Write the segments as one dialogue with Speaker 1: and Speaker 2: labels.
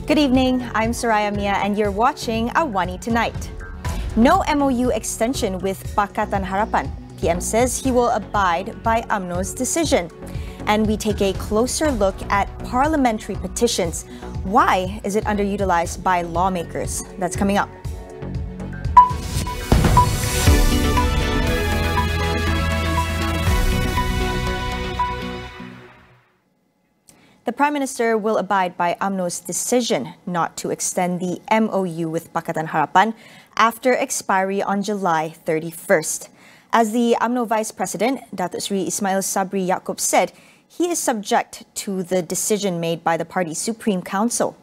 Speaker 1: Good evening, I'm Soraya Mia and you're watching AWANI Tonight. No MOU extension with Pakatan Harapan. PM says he will abide by UMNO's decision. And we take a closer look at parliamentary petitions. Why is it underutilized by lawmakers? That's coming up. The Prime Minister will abide by UMNO's decision not to extend the MOU with Pakatan Harapan after expiry on July 31st. As the UMNO Vice President, Datuk Sri Ismail Sabri Yaakob said, he is subject to the decision made by the party's Supreme Council.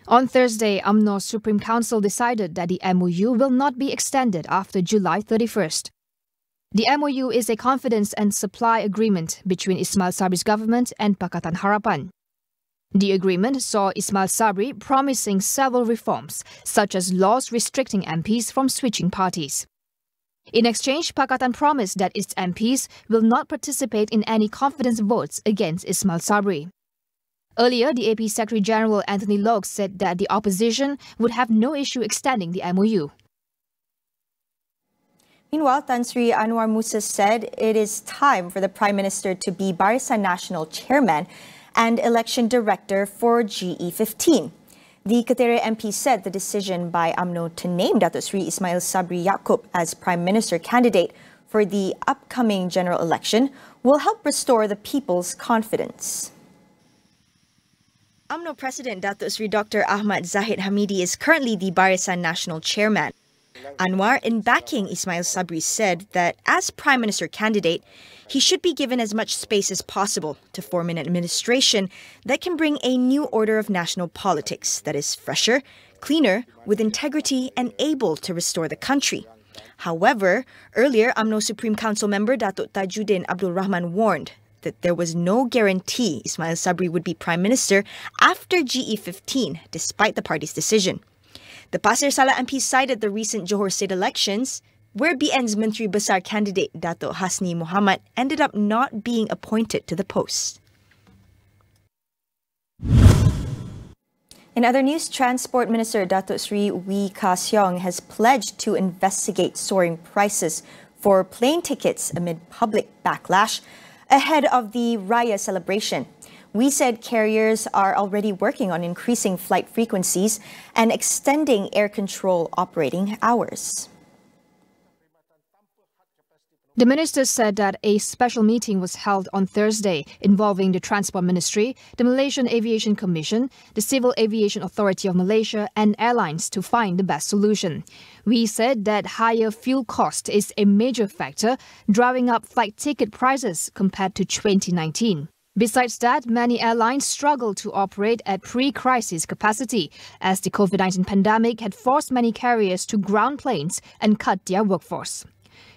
Speaker 2: On Thursday, UMNO's Supreme Council decided that the MOU will not be extended after July 31st. The MOU is a confidence and supply agreement between Ismail Sabri's government and Pakatan Harapan. The agreement saw Ismail Sabri promising several reforms, such as laws restricting MPs from switching parties. In exchange, Pakatan promised that its MPs will not participate in any confidence votes against Ismail Sabri. Earlier, the AP Secretary-General Anthony Loke said that the opposition would have no issue extending the MOU.
Speaker 1: Meanwhile, Sri Anwar Musa said it is time for the Prime Minister to be Barisan Nasional Chairman and Election Director for GE15. The Ketere MP said the decision by UMNO to name Datuk Sri Ismail Sabri Yaakob as Prime Minister candidate for the upcoming general election will help restore the people's confidence. UMNO President Datuk Sri Dr. Ahmad Zahid Hamidi is currently the Barisan Nasional Chairman. Anwar, in backing Ismail Sabri, said that as Prime Minister candidate, he should be given as much space as possible to form an administration that can bring a new order of national politics that is fresher, cleaner, with integrity and able to restore the country. However, earlier, UMNO Supreme Council member Datuk Tajuddin Abdul Rahman warned that there was no guarantee Ismail Sabri would be Prime Minister after GE15, despite the party's decision. The Pasir Sala MP cited the recent Johor state elections, where BN's Menteri Besar candidate Datuk Hasni Mohamad ended up not being appointed to the post. In other news, Transport Minister Datuk Sri Wee Ka Siong has pledged to investigate soaring prices for plane tickets amid public backlash ahead of the Raya celebration. We said carriers are already working on increasing flight frequencies and extending air control operating hours.
Speaker 2: The minister said that a special meeting was held on Thursday involving the Transport Ministry, the Malaysian Aviation Commission, the Civil Aviation Authority of Malaysia and airlines to find the best solution. We said that higher fuel cost is a major factor driving up flight ticket prices compared to 2019. Besides that, many airlines struggle to operate at pre-crisis capacity as the COVID-19 pandemic had forced many carriers to ground planes and cut their workforce.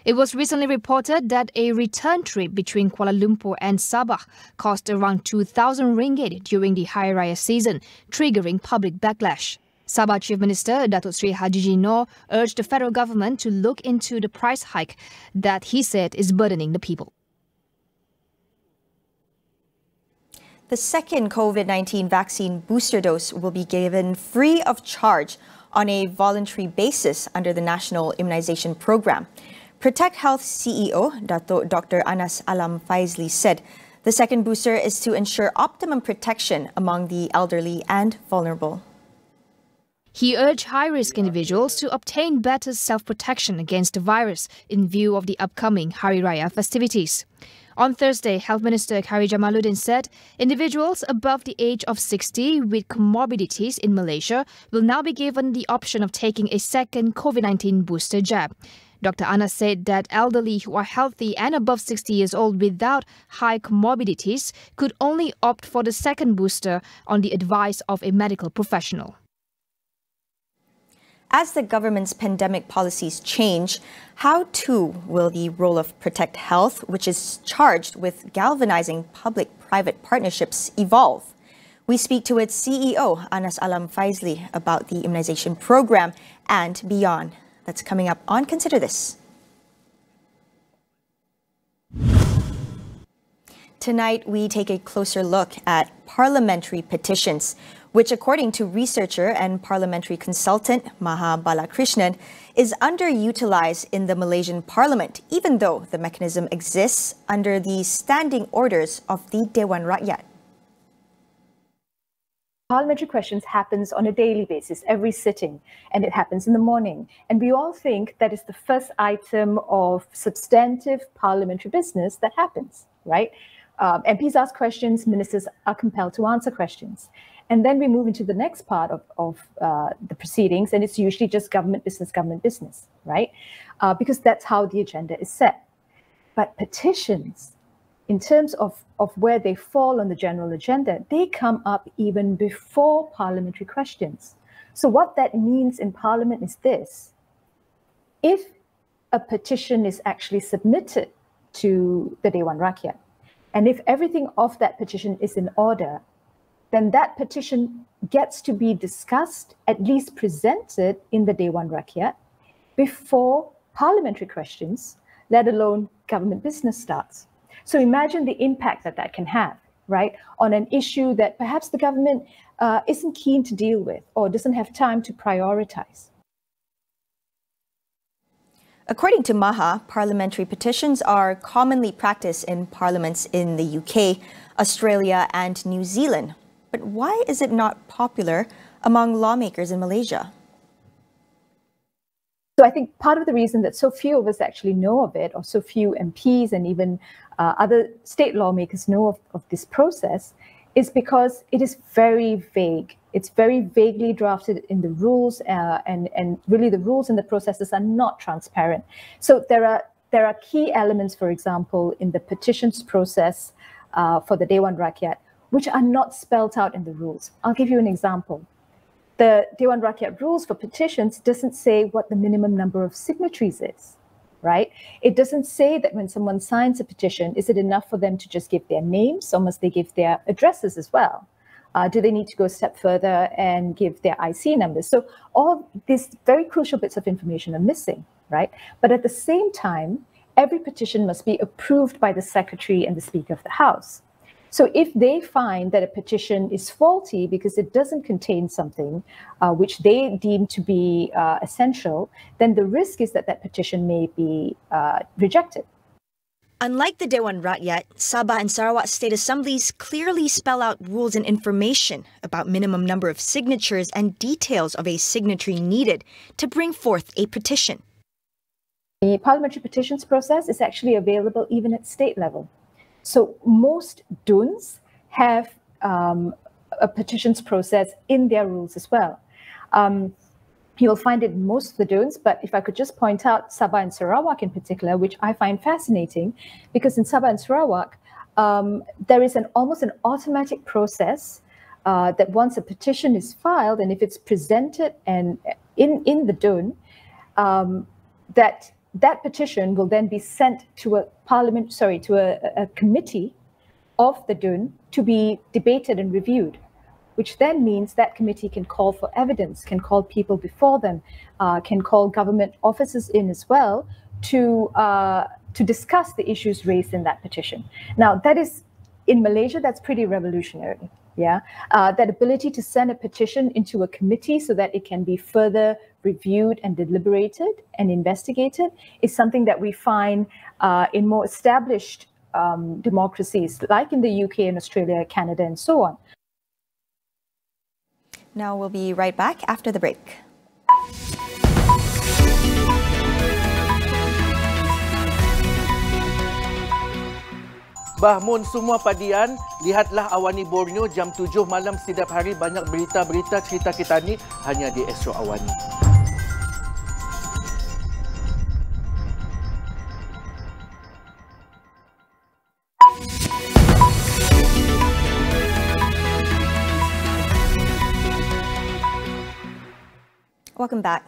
Speaker 2: It was recently reported that a return trip between Kuala Lumpur and Sabah cost around 2,000 ringgit during the Hari Raya season, triggering public backlash. Sabah Chief Minister Datuk Sri Haji Noor urged the federal government to look into the price hike that he said is burdening the people.
Speaker 1: The second COVID-19 vaccine booster dose will be given free of charge on a voluntary basis under the National Immunization Program. Protect Health CEO Dr. Anas Alam Faizli said the second booster is to ensure optimum protection among the elderly and vulnerable.
Speaker 2: He urged high-risk individuals to obtain better self-protection against the virus in view of the upcoming Hari Raya festivities. On Thursday, Health Minister Khairy Jamaluddin said individuals above the age of 60 with comorbidities in Malaysia will now be given the option of taking a second COVID-19 booster jab. Dr. Anas said that elderly who are healthy and above 60 years old without high comorbidities could only opt for the second booster on the advice of a medical professional.
Speaker 1: As the government's pandemic policies change, how too will the role of Protect Health, which is charged with galvanizing public-private partnerships, evolve? We speak to its CEO, Anas Alam Faizli, about the immunization program and beyond. That's coming up on Consider This. Tonight, we take a closer look at parliamentary petitions, which, according to researcher and parliamentary consultant Maha Balakrishnan, is underutilized in the Malaysian parliament, even though the mechanism exists under the standing orders of the Dewan Rakyat.
Speaker 3: Parliamentary questions happens on a daily basis, every sitting, and it happens in the morning. And we all think that is the first item of substantive parliamentary business that happens, right? MPs ask questions, ministers are compelled to answer questions. And then we move into the next part of the proceedings, and it's usually just government business, right? Because that's how the agenda is set. But petitions, in terms of where they fall on the general agenda, they come up even before parliamentary questions. So what that means in Parliament is this: if a petition is actually submitted to the Dewan Rakyat, and if everything of that petition is in order, then that petition gets to be discussed, at least presented in the Dewan Rakyat before parliamentary questions, let alone government business starts. So imagine the impact that that can have, right, on an issue that perhaps the government isn't keen to deal with or doesn't have time to prioritize.
Speaker 1: According to Maha, parliamentary petitions are commonly practiced in parliaments in the UK, Australia, and New Zealand. But why is it not popular among lawmakers in Malaysia?
Speaker 3: So I think part of the reason that so few of us actually know of it, or so few MPs and even other state lawmakers know of this process, is because it is very vague. It's very vaguely drafted in the rules, and really the rules and the processes are not transparent. So there are key elements, for example, in the petitions process for the Dewan Rakyat, which are not spelled out in the rules. I'll give you an example. The Dewan Rakyat rules for petitions doesn't say what the minimum number of signatories is, right? It doesn't say that when someone signs a petition, is it enough for them to just give their names, or must they give their addresses as well? Do they need to go a step further and give their IC numbers? So all these very crucial bits of information are missing, right? But at the same time, every petition must be approved by the Secretary and the Speaker of the House. So if they find that a petition is faulty because it doesn't contain something which they deem to be essential, then the risk is that that petition may be rejected.
Speaker 1: Unlike the Dewan Rakyat, Sabah and Sarawak state assemblies clearly spell out rules and information about minimum number of signatures and details of a signatory needed to bring forth a petition.
Speaker 3: The parliamentary petitions process is actually available even at state level. So most DUNs have a petitions process in their rules as well. You'll find it in most of the DUNs, but if I could just point out Sabah and Sarawak in particular, which I find fascinating, because in Sabah and Sarawak, there is almost an automatic process that once a petition is filed, and if it's presented and in the DUN, that petition will then be sent to a committee of the DUN to be debated and reviewed, which then means that committee can call for evidence, can call people before them, can call government officers in as well to discuss the issues raised in that petition. Now, that is, in Malaysia, that's pretty revolutionary. Yeah, that ability to send a petition into a committee so that it can be further reviewed and deliberated and investigated is something that we find in more established democracies, like in the UK and Australia, Canada, and so on.
Speaker 1: Now we'll be right back after the break.
Speaker 4: Bahmun semua padian, lihatlah Awani Borneo jam 7 malam setiap hari, banyak berita-berita cerita kita ni hanya di Astro Awani.
Speaker 1: Welcome back.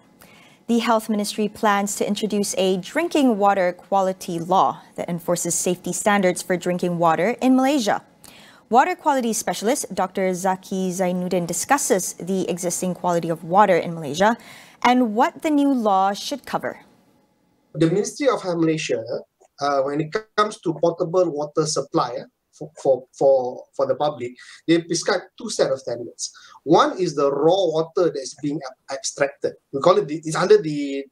Speaker 1: The Health Ministry plans to introduce a drinking water quality law that enforces safety standards for drinking water in Malaysia. Water quality specialist Dr. Zaki Zainuddin discusses the existing quality of water in Malaysia and what the new law should cover.
Speaker 5: The Ministry of Health Malaysia, when it comes to potable water supply for the public, they prescribe two set of standards. One is the raw water that's being abstracted. We call it it's under the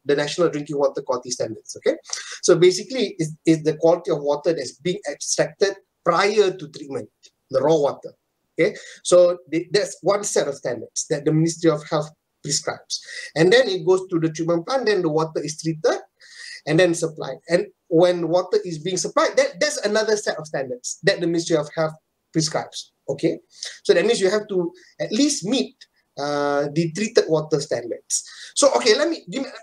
Speaker 5: National Drinking Water Quality Standards. Okay, so basically, is the quality of water that's being extracted prior to treatment, the raw water. Okay, so that's one set of standards that the Ministry of Health prescribes, and then it goes to the treatment plant. Then the water is treated and then supplied. And when water is being supplied, that's another set of standards that the Ministry of Health prescribes. Okay, so that means you have to at least meet the treated water standards. So okay,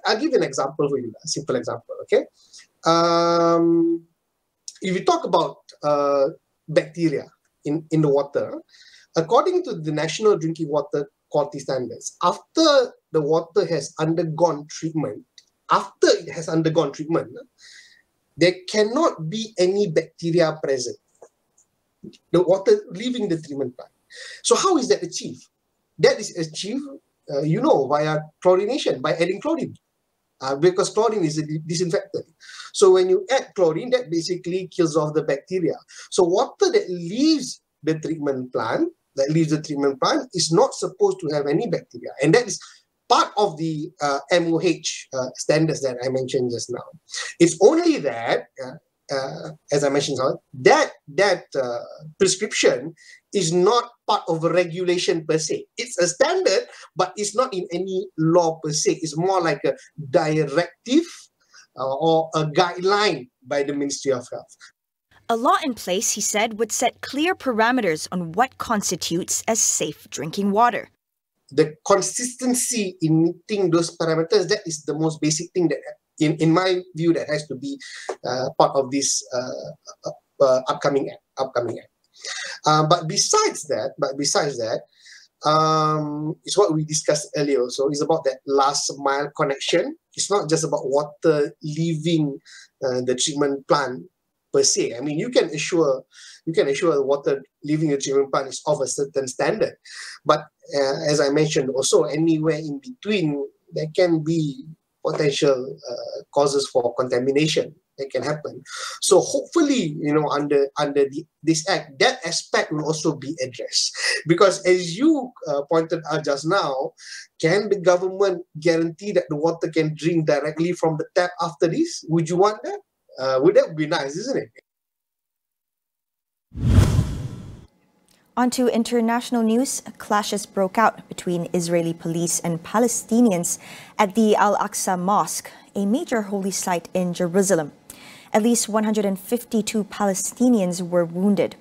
Speaker 5: I'll give you an example for you, a simple example. Okay, if you talk about bacteria in the water, according to the National Drinking Water Quality Standards, after the water has undergone treatment, there cannot be any bacteria present. The water leaving the treatment plant. So how is that achieved? That is achieved, via chlorination, by adding chlorine. Because chlorine is a disinfectant. So when you add chlorine, that basically kills off the bacteria. So water that leaves the treatment plant, is not supposed to have any bacteria. And that is part of the MOH standards that I mentioned just now. It's only that, as I mentioned, that prescription is not part of a regulation per se. It's a standard, but it's not in any law per se. It's more like a directive or a guideline by the Ministry of Health.
Speaker 1: A law in place, he said, would set clear parameters on what constitutes as safe drinking water.
Speaker 5: The consistency in meeting those parameters, that is the most basic thing that, in my view, that has to be part of this upcoming act. But besides that, it's what we discussed earlier also. It's about that last mile connection. It's not just about water leaving the treatment plant per se. I mean, you can assure the water leaving the treatment plant is of a certain standard. But as I mentioned also, anywhere in between, there can be potential causes for contamination that can happen. So hopefully, under this act, that aspect will also be addressed. Because as you pointed out just now, can the government guarantee that the water can drink directly from the tap after this? Would you want that? Would that be nice, isn't it?
Speaker 1: On to international news. Clashes broke out between Israeli police and Palestinians at the Al-Aqsa Mosque, a major holy site in Jerusalem. At least 152 Palestinians were wounded.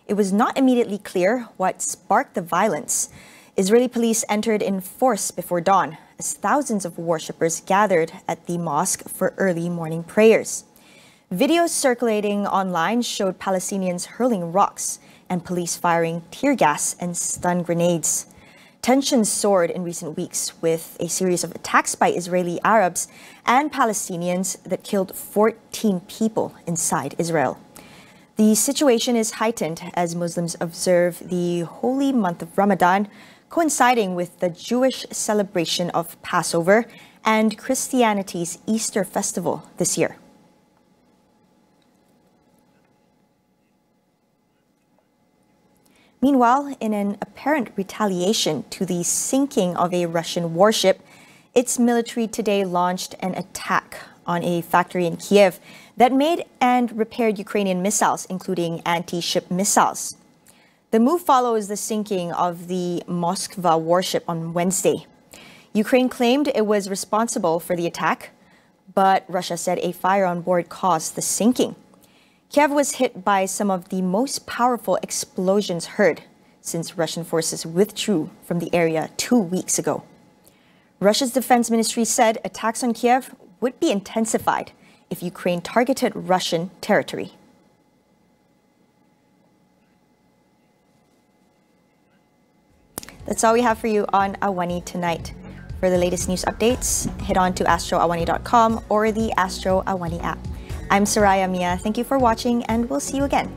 Speaker 1: It was not immediately clear what sparked the violence. Israeli police entered in force before dawn as thousands of worshippers gathered at the mosque for early morning prayers. Videos circulating online showed Palestinians hurling rocks and police firing tear gas and stun grenades. Tensions soared in recent weeks with a series of attacks by Israeli Arabs and Palestinians that killed 14 people inside Israel. The situation is heightened as Muslims observe the holy month of Ramadan, coinciding with the Jewish celebration of Passover and Christianity's Easter festival this year. Meanwhile, in an apparent retaliation to the sinking of a Russian warship, its military today launched an attack on a factory in Kiev that made and repaired Ukrainian missiles, including anti-ship missiles. The move follows the sinking of the Moskva warship on Wednesday. Ukraine claimed it was responsible for the attack, but Russia said a fire on board caused the sinking. Kiev was hit by some of the most powerful explosions heard since Russian forces withdrew from the area 2 weeks ago. Russia's defense ministry said attacks on Kiev would be intensified if Ukraine targeted Russian territory. That's all we have for you on AWANI tonight. For the latest news updates, head on to astroawani.com or the Astro AWANI app. I'm Soraya Mia. Thank you for watching, and we'll see you again.